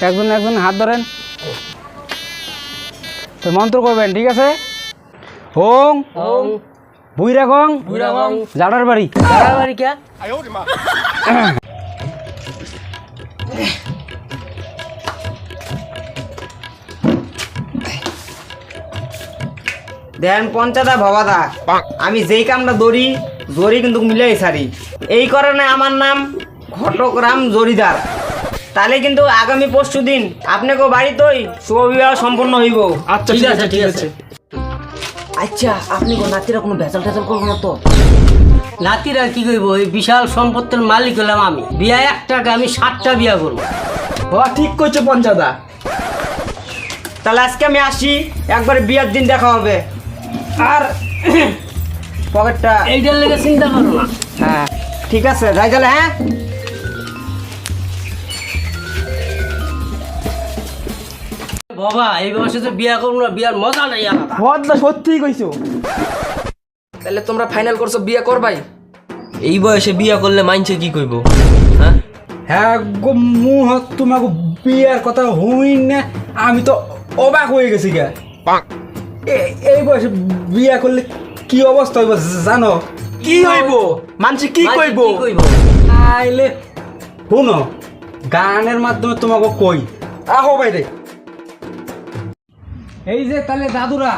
একজন একজন হাত ধরেন, তো মন্ত্র করবেন, ঠিক আছে? ওং ওং বুইরাগং বুইরাগং জাডার বাড়ি। জাডার বাড়ি কে? দেন পঞ্চাদা ভবাদা, আমি যেই কামটা দড়ি জরি কিন্তু মিলাই সারি, এই কারণে আমার নাম ঘটকরাম জরিদার। তাহলে কিন্তু আগামী পরশু দিন আপনাকেও বাড়িতেই শুভ বিবাহ সম্পন্ন হইব। আচ্ছা ঠিক আছে ঠিক আছে। আচ্ছা আপনি নাতিরা কোনো ভেজাল টেজাল করবো না তো? নাতিরা কি করবো, এই বিশাল সম্পত্তির মালিক হলাম আমি। বিয়া একটাকে আমি 7টা বিয়া করবো। ঠিক করছো পঞ্চাদা। তাহলে আজকে আমি আসি, একবার বিয়ার দিন দেখা হবে। আর পকেটটা এইটার লেগে চিন্তা করো না। হ্যাঁ ঠিক আছে, যাই তাহলে। হ্যাঁ বাবা এই বয়সে তো বিয়া করবো না, বিয়ার মজা নাই আলাদা। বদলা সত্যিই কইছো। তাহলে তোমরা ফাইনাল করছো বিয়া করবাই? এই বয়সে বিয়া করলে মাইনছে কি কইব? হ্যাঁ হ্যাঁ গো মুহ, তোমাকে বিয়ার কথা হই না, আমি তো অবাক হয়ে গেছি গা। এই বয়সে বিয়া করলে কি অবস্থা হইব জানো? কি হইব? মানছি কি কইব? আইলে শুনো, গানের মাধ্যমে তোমাকে কই। আহো বাইরে। এই যে তাহলে দাদুরা,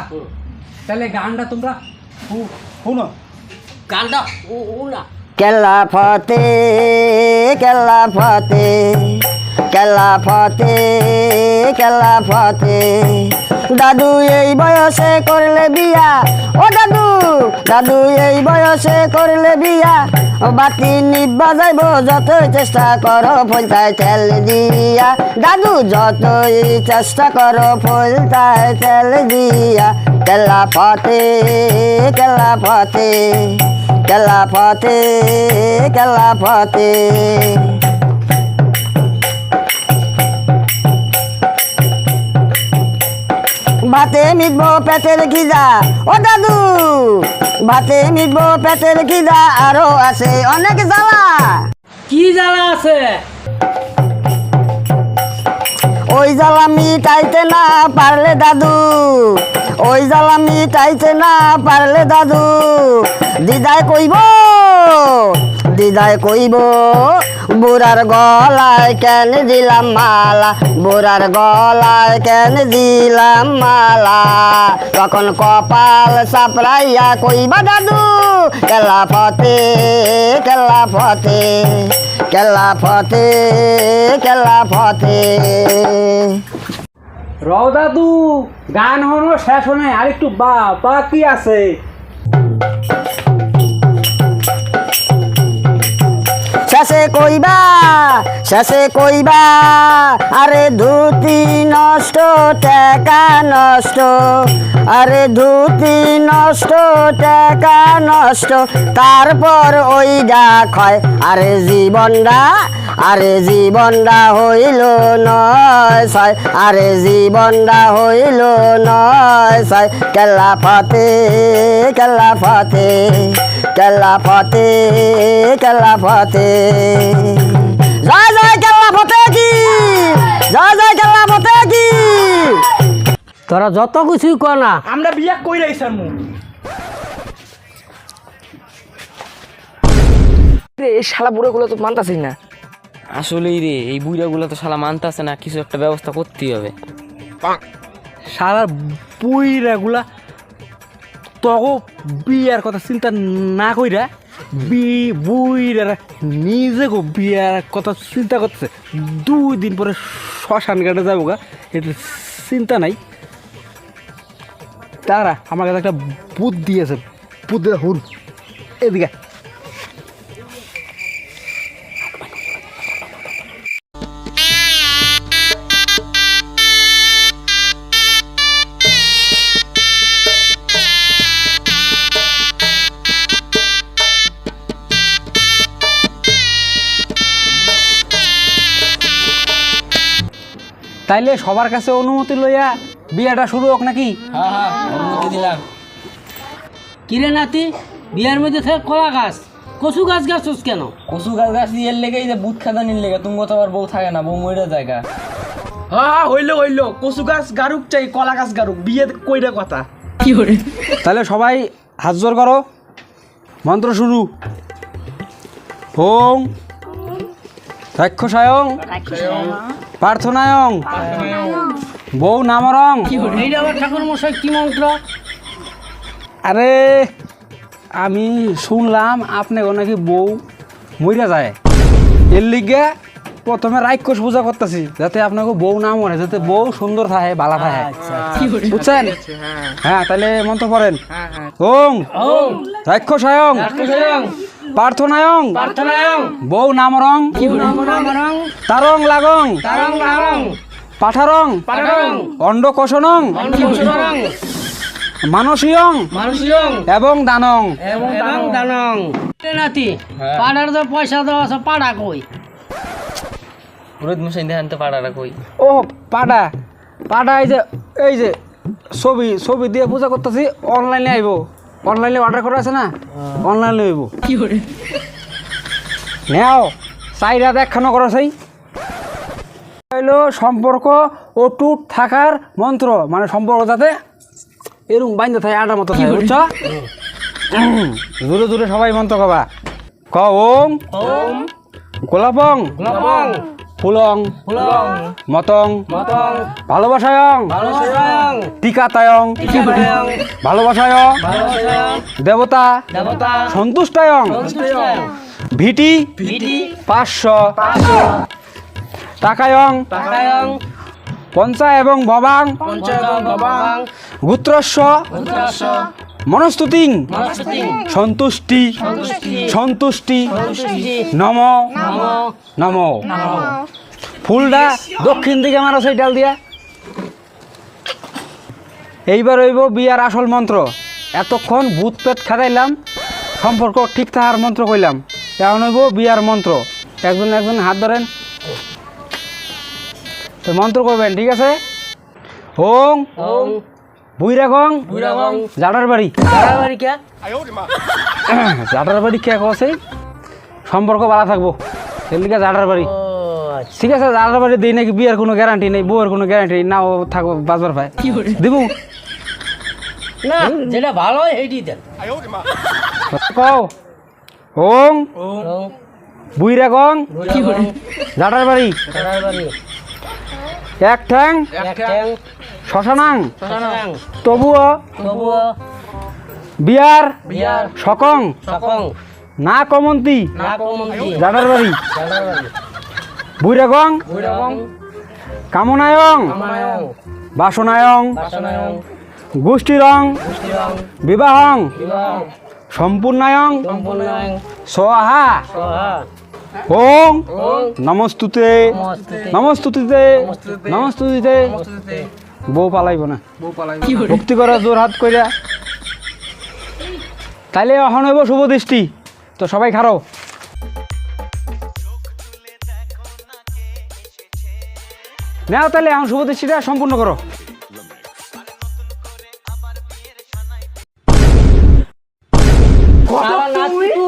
তাহলে গানটা তোমরা শুনো। গানটা ও না। কেল্লা ফতে কেল্লা ফতে কেল্লা ফতে কেল্লা ফতে, দাদু এই বয়সে করলে বিয়া, ও দাদু দাদু এই বয়সে করলে বিয়া, বাতি নিবা যাইব যতই চেষ্টা করো ফলতায় তেল দিয়া, দাদু যতই চেষ্টা করো ফলতায় তেল দিয়া, কেল্লা ফতে কেল্লা ফতে কেল্লা ফতে কেল্লা ফতে। ভাতে মিটবো পেটের খিদা, ও দাদু ভাতে মিটবো পেটের খিদা, আরো আছে অনেক জ্বালা। কি জ্বালা আছে? ওই জ্বালা মিটাইতে না পারলে দাদু, ওই জ্বালা মিটাইতে না পারলে দাদু, দিদায় কইব দিদায় কইব, বুড়ার গলায় কেন দিলাম মালা, বুড়ার গলায় কেন দিলাম মালা, তখন কপাল চাপড়াইয়া কইবা দাদু, কেল্লা ফতে কেল্লা ফতে কেল্লা ফতে কেল্লা ফতে। রও দাদু, গান হনো শেষ হনে, আর একটু বাকি আছে। শেষে কইবা শেষে কইবা, আরে ধুতি নষ্ট টাকা নষ্ট, আরে ধুতি নষ্ট টাকা নষ্ট, তারপর ওই খয়, আরে জীবনটা হইল নয় ছয়, আরে জীবনটা হইল নয় ছয়, কেল্লা ফতে কেল্লা ফতে কেল্লা ফতে কেল্লা ফতে। জয় জয় কেল্লা ফতে কি, জয় জয় কেল্লা ফতে কি। তোরা যত কিছুই কর না, আমরা বিয়া কই রাইছার মু রে, এই শালা বুড়োগুলো তো মানতাছি না। আসলেই রে, এই বুড়াগুলো তো শালা মানতাছে না, কিছু একটা ব্যবস্থা করতেই হবে। সারা বুইরাগুলা তগো বিয়ার কথা চিন্তা না কইরা বুইরা নিজে গো বিয়ার কথা চিন্তা করতেছে। 2 দিন পরে শ্মশান ঘাটে যাবো গা, এটা চিন্তা নাই। তারা আমার কাছে একটা বুদ্ধি আছে, বুদ্ধি হুন এদিকে। তাইলে সবার কাছে অনুমতি লইয়া বিয়াটা শুরু হোক নাকি? হ্যাঁ হ্যাঁ, অনুমতি দিলাম। কিরে নাতি, বিয়ার মধ্যে থেকে কলা গাছ কচু গাছ গাছছ কেন? কচু গাছ গাছ এর লেগে, যে বুট খাদানির লেগে, তুমি তো আবার বউ থাকে না, বউ মরে জায়গা। হ্যাঁ হইলো হইলো, কচু গাছ গারুক চাই কলা গাছ গারুক, বিয়ে কইরা কথা। তাহলে সবাই হাত জোর করো, মন্ত্র শুরু। ওং রাক্ষসায়ং প্রার্থনায়ং বউ নামরং। এইটা আবার ঠাকুর মশাই কি মন্ত্র? আরে আমি শুনলাম আপনি নাকি বউ মইরা যায়, এর লিগে প্রথমে রাক্ষস পূজা করতেছি, যাতে আপনাকে বউ না মরে, যাতে বউ সুন্দর থাকে ভালো থাকে, বুঝছেন? হ্যাঁ তাহলে মন্ত্র পড়েন। ওং রাক্ষসায়ং প্রার্থনায়ং বউ নামরং তারং লাগং পাঠারং অন্ডকোষণং মানসীয়ং এবং দানং। নাতি পাড়ার তো পয়সা দেওয়া আছে, পাড়া কই? পুরোহিত মশাই দেখেন তো পাড়াটা কই? ও পাডা পাডা, এই যে ছবি দিয়ে পূজা করতেছি, অনলাইনে আইব, অনলাইনে অর্ডার করা আছে না, অনলাইনে আইব। নেও চাইরা দেখানো করো, সেই হইলো সম্পর্ক অটুট থাকার মন্ত্র, মানে সম্পর্ক যাতে এরকম বাইন্দা থাকে, আটার মতো থাকে, বুঝছ? জোরে জোরে সবাই মন্ত্র কবা। ক ওম গোলাপং ফুলং মতং ভালোবাসায়ং টিকাতায়ং ভালোবাসায় দেবতা সন্তুষ্টায়ং ভিটি 500 টাকায়ং পঞ্চা এবং ভবাং গুত্রস্য মনস্তুতিং সন্তুষ্টি নম নম। ফুলটা দক্ষিণ দিকে মারো সেই ডাল দিয়া। এইবার হইব বিয়ার আসল মন্ত্র। এতক্ষণ ভূত পেট খাটাইলাম, সম্পর্ক ঠিক থাকার মন্ত্র কইলাম, এখন হইব বিয়ার মন্ত্র। একজন একজন হাত ধরেন, তো মন্ত্র করবেন, ঠিক আছে? ওং বুইরাগং জাটার বাড়ি জাটার বাড়ি কে কছে সম্পর্ক ভালো থাকবো, এর লিগে জাটার বাড়ি। ঠিক আছে, জাটার বাড়ি দিই নাকি বিয়ের কোনো গ্যারান্টি নেই, বউয়ের কোনো গ্যারান্টি নেই, নাও থাকবো বাজার পায় দিব না, যেটা ভালো হয় এইটি দেন। কও ওং বুইরাগং জাটার বাড়ি এক ঠ্যাং শ্মশানাং তবুও বিয়ার সকং না কমন্তি জাটার বাড়ি বুইরাগং কামনায়ং বাসনায়ং গোষ্ঠীরং বিবাহং সম্পূর্ণায়ং স্বাহা ওং নমস্তুতে নমস্তুতিতে নমস্তুতিতে। বউ পালাইব না, ভক্তি করা জোর হাত কইরা। তাইলে এখন হইব শুভ দৃষ্টি, তো সবাই খারো। নাও তাহলে এখন শুভ দৃষ্টিটা সম্পূর্ণ করো। নাতি